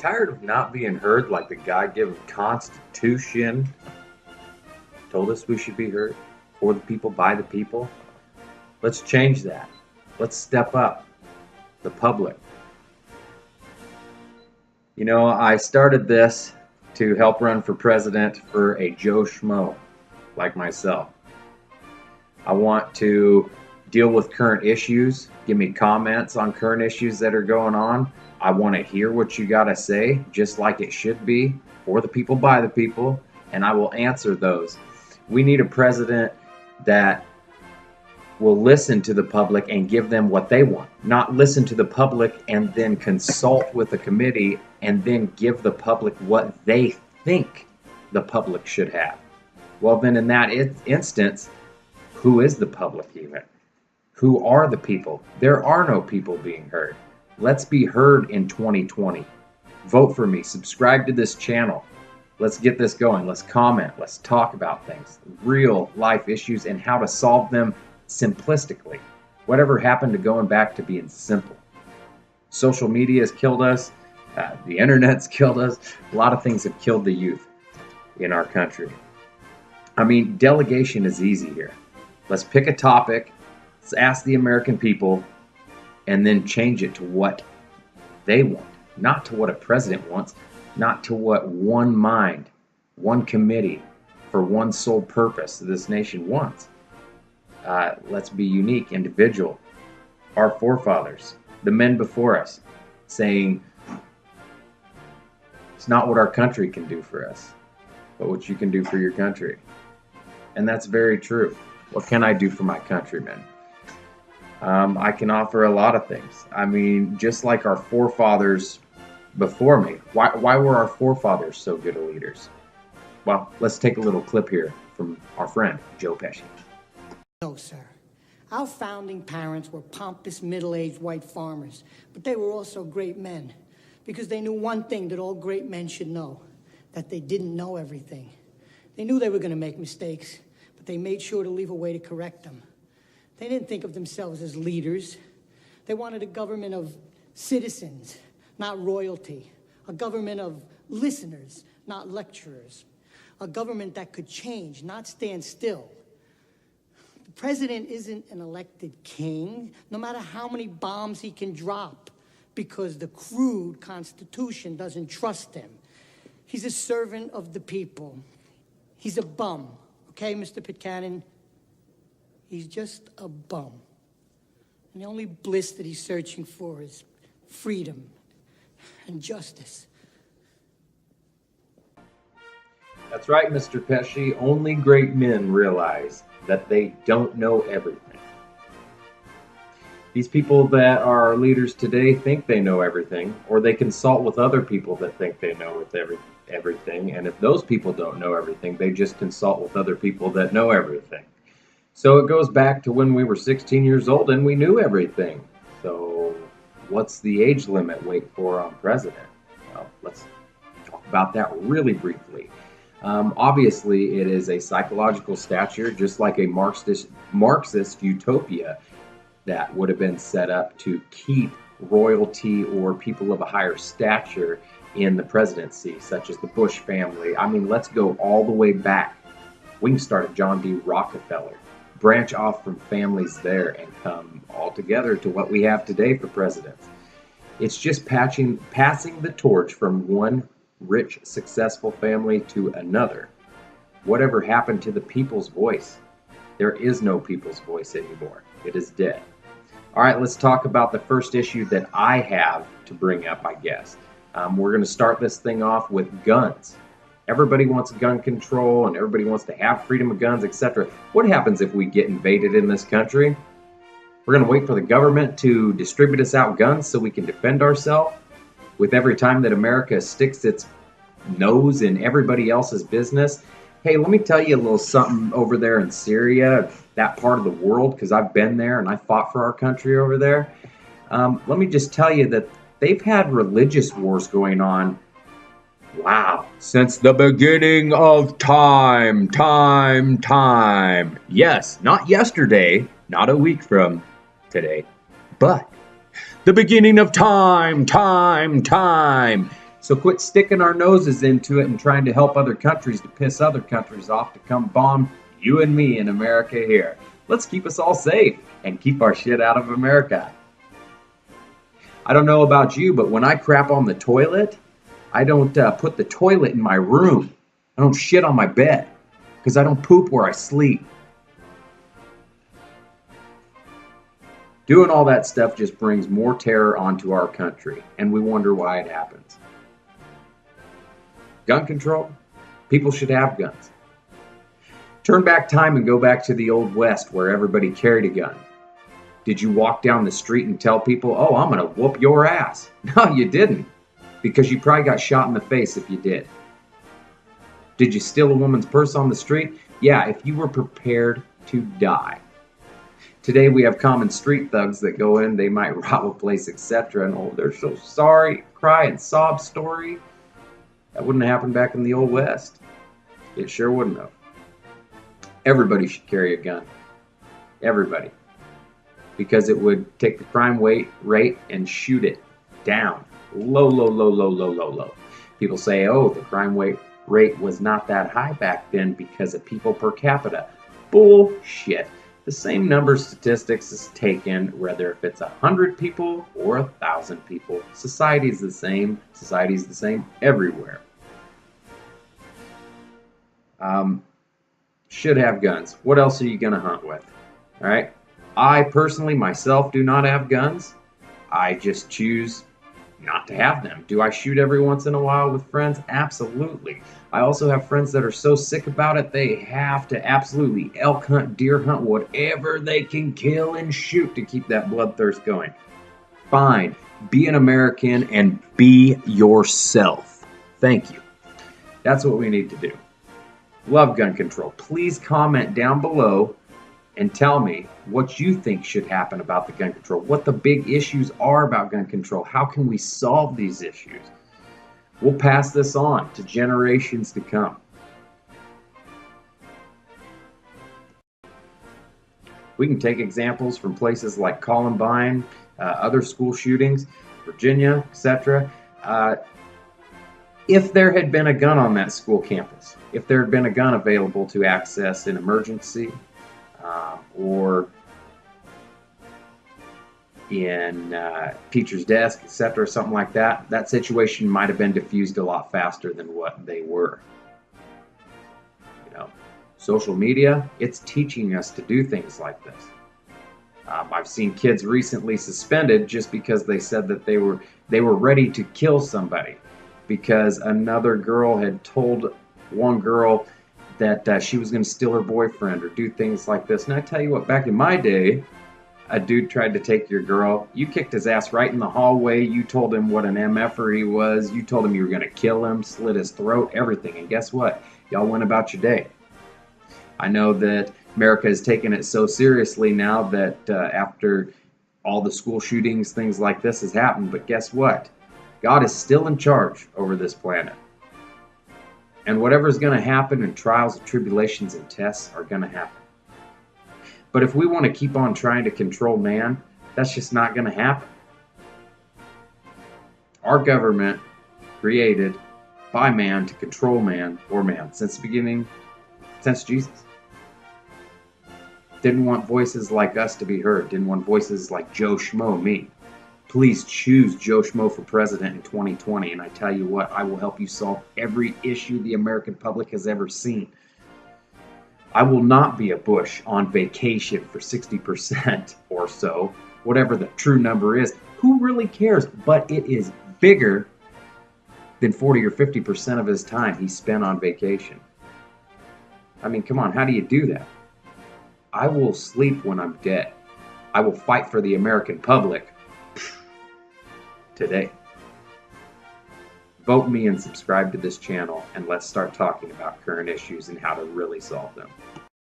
tired of not being heard like the God-given Constitution told us we should be heard? For the people, by the people. Let's change that. Let's step up. The public. You know, I started this to help run for president for a Joe Schmo like myself. I want to deal with current issues. Give me comments on current issues that are going on. I want to hear what you got to say, just like it should be, for the people, by the people, and I will answer those. We need a president that will listen to the public and give them what they want, not listen to the public and then consult with the committee and then give the public what they think the public should have. Well, then in that instance, who is the public even? Who are the people? There are no people being heard. Let's be heard in 2020. Vote for me. Subscribe to this channel. Let's get this going. Let's comment. Let's talk about things, real life issues, and how to solve them simplistically. Whatever happened to going back to being simple? Social media has killed us. The internet's killed us. A lot of things have killed the youth in our country. I mean, delegation is easy here. Let's pick a topic. Let's ask the American people and then change it to what they want, not to what a president wants, not to what one mind, one committee, for one sole purpose this nation wants. Let's be unique, individual. Our forefathers, the men before us, saying it's not what our country can do for us, but what you can do for your country. And that's very true. What can I do for my countrymen? I can offer a lot of things. I mean, just like our forefathers before me. Why were our forefathers so good at leaders? Well, let's take a little clip here from our friend, Joe Pesci. No, sir. Our founding parents were pompous, middle-aged white farmers, but they were also great men because they knew one thing that all great men should know, that they didn't know everything. They knew they were going to make mistakes, but they made sure to leave a way to correct them. They didn't think of themselves as leaders. They wanted a government of citizens, not royalty, a government of listeners, not lecturers, a government that could change, not stand still. The president isn't an elected king, no matter how many bombs he can drop, because the crude Constitution doesn't trust him. He's a servant of the people. He's a bum, okay, Mr. Pitcairn? He's just a bum. And the only bliss that he's searching for is freedom and justice. That's right, Mr. Pesci. Only great men realize that they don't know everything. These people that are leaders today think they know everything, or they consult with other people that think they know everything. And if those people don't know everything, they just consult with other people that know everything. So it goes back to when we were 16 years old and we knew everything. So what's the age limit wait for on president? Well, let's talk about that really briefly. Obviously, it is a psychological stature, just like a Marxist utopia that would have been set up to keep royalty or people of a higher stature in the presidency, such as the Bush family. I mean, let's go all the way back. We can start at John D. Rockefeller, branch off from families there, and come all together to what we have today for presidents. It's just passing the torch from one rich, successful family to another. Whatever happened to the people's voice? There is no people's voice anymore. It is dead. All right, let's talk about the first issue that I have to bring up, I guess. We're going to start this thing off with guns. Everybody wants gun control and everybody wants to have freedom of guns, etc. What happens if we get invaded in this country? We're going to wait for the government to distribute us out guns so we can defend ourselves? With every time that America sticks its nose in everybody else's business? Hey, let me tell you a little something over there in Syria, that part of the world, because I've been there and I fought for our country over there. Let me just tell you that they've had religious wars going on, wow, since the beginning of time. Yes, not yesterday, not a week from today, but the beginning of time. So quit sticking our noses into it and trying to help other countries to piss other countries off to come bomb you and me in America here. Let's keep us all safe and keep our shit out of America. I don't know about you, but when I crap on the toilet, I don't put the toilet in my room. I don't shit on my bed because I don't poop where I sleep. Doing all that stuff just brings more terror onto our country, and we wonder why it happens. Gun control? People should have guns. Turn back time and go back to the Old West where everybody carried a gun. Did you walk down the street and tell people, oh, I'm going to whoop your ass? No, you didn't, because you probably got shot in the face if you did. Did you steal a woman's purse on the street? Yeah, if you were prepared to die. Today we have common street thugs that go in, they might rob a place, etc. And oh, they're so sorry, cry and sob story. That wouldn't have happened back in the Old West. It sure wouldn't have. Everybody should carry a gun. Everybody. Because it would take the crime rate and shoot it down. Low, low, low, low, low, low, low. People say, oh, the crime rate was not that high back then because of people per capita. Bullshit. The same number of statistics is taken whether if it's 100 people or 1,000 people. Society's the same. Society's the same everywhere. Should have guns. What else are you going to hunt with? All right. I personally, myself, do not have guns. I just choose not to have them. Do I shoot every once in a while with friends? Absolutely. I also have friends that are so sick about it, they have to absolutely elk hunt, deer hunt, whatever they can kill and shoot to keep that bloodthirst going. Fine. Be an American and be yourself. Thank you. That's what we need to do. Love gun control. Please comment down below and tell me what you think should happen about the gun control, what the big issues are about gun control, how can we solve these issues. We'll pass this on to generations to come. We can take examples from places like Columbine, other school shootings, Virginia, etc. If there had been a gun on that school campus, if there had been a gun available to access in emergency, or in teacher's desk, etc., something like that, that situation might have been diffused a lot faster than what they were. You know, social media, it's teaching us to do things like this. I've seen kids recently suspended just because they said that they were ready to kill somebody because another girl had told one girl that she was going to steal her boyfriend or do things like this. And I tell you what, back in my day, a dude tried to take your girl. You kicked his ass right in the hallway. You told him what an MFer he was. You told him you were going to kill him, slit his throat, everything. And guess what? Y'all went about your day. I know that America has taken it so seriously now that after all the school shootings, things like this has happened. But guess what? God is still in charge over this planet. And whatever's going to happen in trials and tribulations and tests are going to happen. But if we want to keep on trying to control man, that's just not going to happen. Our government created by man to control man or man since the beginning, since Jesus. Didn't want voices like us to be heard. Didn't want voices like Joe Schmo, me. Please choose Joe Schmo for president in 2020, and I tell you what, I will help you solve every issue the American public has ever seen. I will not be a Bush on vacation for 60% or so, whatever the true number is. Who really cares? But it is bigger than 40 or 50% of his time he spent on vacation. I mean, come on, how do you do that? I will sleep when I'm dead. I will fight for the American public today. Vote me and subscribe to this channel, and let's start talking about current issues and how to really solve them.